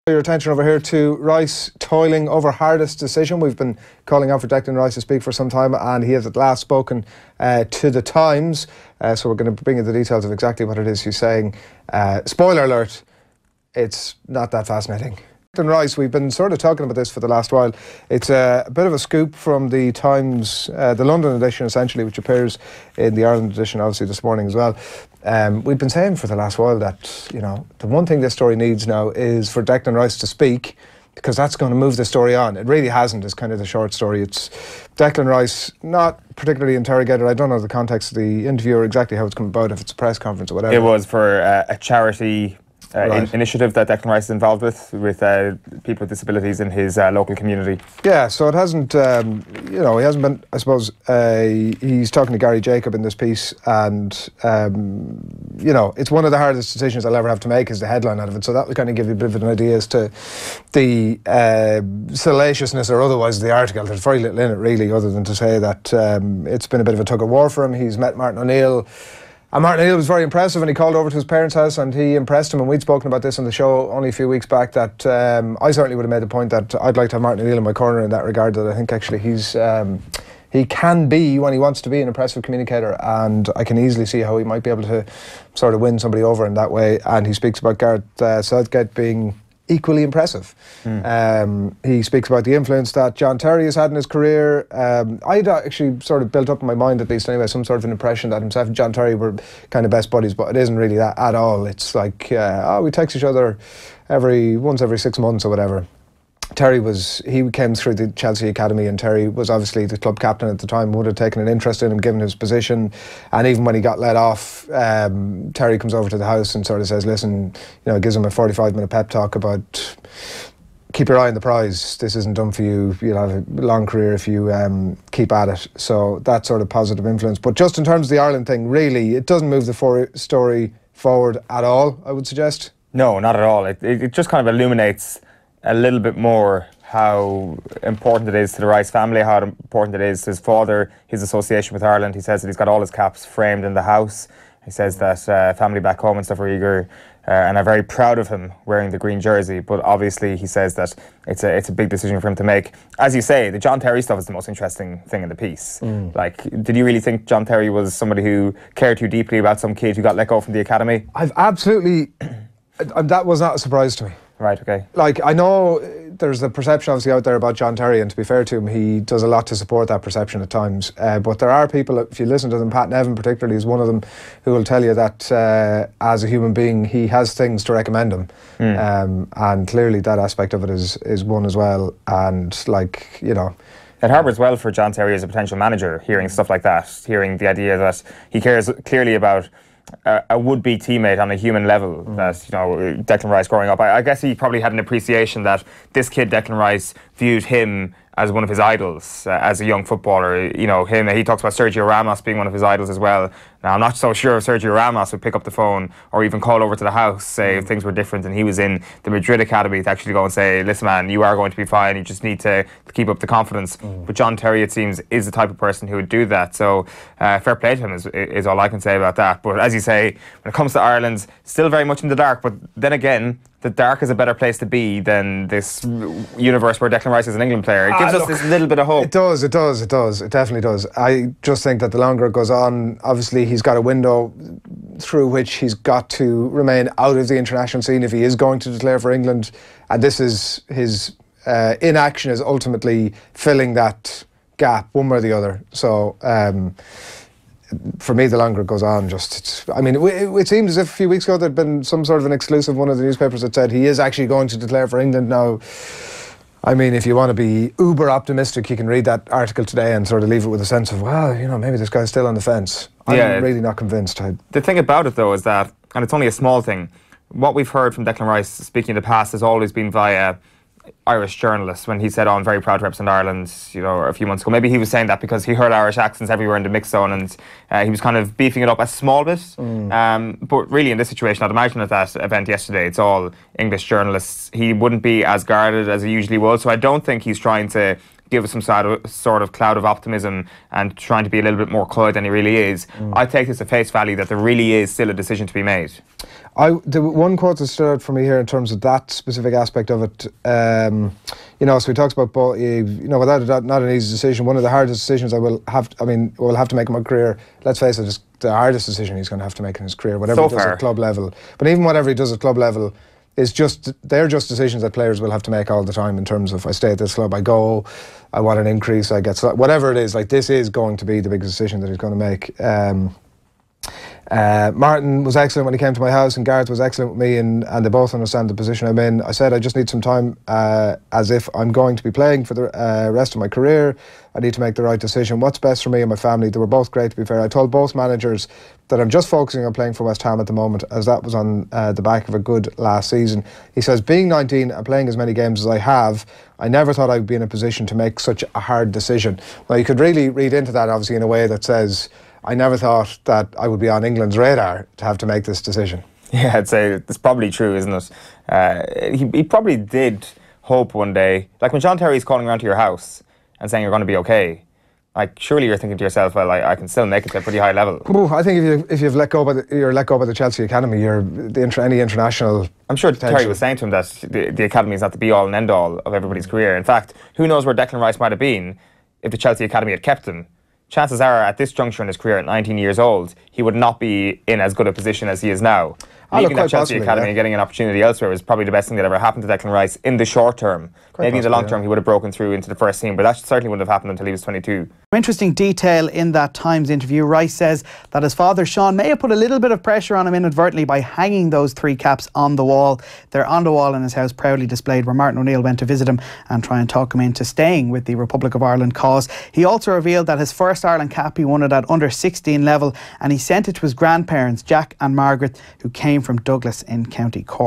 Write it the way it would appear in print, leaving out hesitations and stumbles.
Your attention over here to Rice toiling over hardest decision. We've been calling out for Declan Rice to speak for some time, and he has at last spoken to the Times. So we're going to bring you the details of exactly what it is he's saying. Spoiler alert, it's not that fascinating. Declan Rice, we've been sort of talking about this for the last while. It's a bit of a scoop from the Times, the London edition essentially, which appears in the Ireland edition obviously this morning as well. We've been saying for the last while that, you know, the one thing this story needs now is for Declan Rice to speak, because that's going to move the story on. It really hasn't, is kind of the short story. It's Declan Rice, not particularly interrogated. I don't know the context of the interview or exactly how it's come about, if it's a press conference or whatever. It was for a charity initiative that Declan Rice is involved with people with disabilities in his local community. Yeah, so it hasn't, you know, he hasn't been, I suppose, he's talking to Gary Jacob in this piece, and, you know, it's one of the hardest decisions I'll ever have to make is the headline out of it, so that will kind of give you a bit of an idea as to the salaciousness or otherwise of the article. There's very little in it, really, other than to say that it's been a bit of a tug of war for him. He's met Martin O'Neill. And Martin O'Neill was very impressive, and he called over to his parents' house and he impressed him, and we'd spoken about this on the show only a few weeks back, that I certainly would have made the point that I'd like to have Martin O'Neill in my corner in that regard, that I think actually he can be, when he wants to be, an impressive communicator, and I can easily see how he might be able to sort of win somebody over in that way. And he speaks about Gareth Southgate being equally impressive. He speaks about the influence that John Terry has had in his career. I'd actually sort of built up in my mind, at least anyway, some sort of an impression that himself and John Terry were kind of best buddies, but it isn't really that at all. It's like, we text each other once every 6 months or whatever. He came through the Chelsea Academy, and Terry was obviously the club captain at the time, would have taken an interest in him given his position. And even when he got let off, Terry comes over to the house and sort of says, listen, you know, gives him a 45-minute pep talk about keep your eye on the prize. This isn't done for you. You'll have a long career if you keep at it. So that sort of positive influence. But just in terms of the Ireland thing, really, it doesn't move the story forward at all, I would suggest. No, not at all. It just kind of illuminates a little bit more how important it is to the Rice family, how important it is to his father, his association with Ireland. He says that he's got all his caps framed in the house. He says that family back home and stuff are eager and are very proud of him wearing the green jersey. But obviously he says that it's a big decision for him to make. As you say, the John Terry stuff is the most interesting thing in the piece. Like, did you really think John Terry was somebody who cared too deeply about some kid who got let go from the academy? I've absolutely... that was not a surprise to me. Right, okay. Like, I know there's the perception obviously out there about John Terry, and to be fair to him, he does a lot to support that perception at times. But there are people, if you listen to them, Pat Nevin particularly is one of them, who will tell you that as a human being, he has things to recommend him. And clearly that aspect of it is one as well. And, like, you know... It harbours well for John Terry as a potential manager, hearing stuff like that, hearing the idea that he cares clearly about a would-be teammate on a human level, that, you know, Declan Rice growing up. I guess he probably had an appreciation that this kid, Declan Rice, viewed him as one of his idols as a young footballer. You know, he talks about Sergio Ramos being one of his idols as well. Now, I'm not so sure if Sergio Ramos would pick up the phone or even call over to the house, say if things were different and he was in the Madrid Academy, to actually go and say, listen man, you are going to be fine, you just need to keep up the confidence. But John Terry, it seems, is the type of person who would do that. So fair play to him is all I can say about that. But as you say, when it comes to Ireland, still very much in the dark. But then again, the dark is a better place to be than this universe where Declan Rice is an England player. It gives us this little bit of hope. It does, it definitely does. I just think that the longer it goes on, obviously he's got a window through which he's got to remain out of the international scene if he is going to declare for England. And this is his inaction is ultimately filling that gap one way or the other. So for me, the longer it goes on, it seemed as if a few weeks ago there'd been some sort of an exclusive, one of the newspapers that said he is actually going to declare for England now. I mean, if you want to be uber optimistic, you can read that article today and sort of leave it with a sense of, well, you know, maybe this guy's still on the fence. I'm really not convinced. The thing about it, though, is that, and it's only a small thing, what we've heard from Declan Rice speaking in the past has always been via Irish journalists. When he said, oh, I'm very proud to represent Ireland, you know, a few months ago. Maybe he was saying that because he heard Irish accents everywhere in the mix zone, and he was kind of beefing it up a small bit. But really, in this situation, I'd imagine at that event yesterday, it's all English journalists. He wouldn't be as guarded as he usually would. So I don't think he's trying to give us some sort of cloud of optimism and trying to be a little bit more coy than he really is. I take this at face value that there really is still a decision to be made. The one quote that stood out for me here in terms of that specific aspect of it, you know, so he talks about, you know, without a doubt, not an easy decision. One of the hardest decisions will have to make in my career. Let's face it, it's the hardest decision he's going to have to make in his career, whatever he does at club level. But even whatever he does at club level, they're just decisions that players will have to make all the time in terms of, I stay at this club, I go, I want an increase, I get, whatever it is, like this is going to be the biggest decision that he's going to make. Martin was excellent when he came to my house, and Gareth was excellent with me, and they both understand the position I'm in. I said I just need some time, as if I'm going to be playing for the rest of my career. I need to make the right decision. What's best for me and my family? They were both great, to be fair. I told both managers that I'm just focusing on playing for West Ham at the moment, as that was on the back of a good last season. He says, being 19 and playing as many games as I have, I never thought I'd be in a position to make such a hard decision. Now, you could really read into that, obviously, in a way that says, I never thought that I would be on England's radar to have to make this decision. Yeah, I'd say it's probably true, isn't it? He probably did hope one day, like when John Terry's calling around to your house and saying you're going to be okay, like surely you're thinking to yourself, well, I can still make it to a pretty high level. I think if you've let go by you're let go by the Chelsea academy, any international. I'm sure Terry was saying to him that the academy is not the be all and end all of everybody's career. In fact, who knows where Declan Rice might have been if the Chelsea academy had kept him. Chances are, at this juncture in his career, at 19 years old, he would not be in as good a position as he is now. Leaving that Chelsea academy and getting an opportunity elsewhere was probably the best thing that ever happened to Declan Rice in the short term. Maybe in the long term he would have broken through into the first team, but that certainly wouldn't have happened until he was 22. Interesting detail in that Times interview. Rice says that his father Sean may have put a little bit of pressure on him inadvertently by hanging those 3 caps on the wall. They're on the wall in his house, proudly displayed, where Martin O'Neill went to visit him and try and talk him into staying with the Republic of Ireland cause. He also revealed that his first Ireland cap he won it at under 16 level, and he sent it to his grandparents, Jack and Margaret, who came from Douglas in County Cork.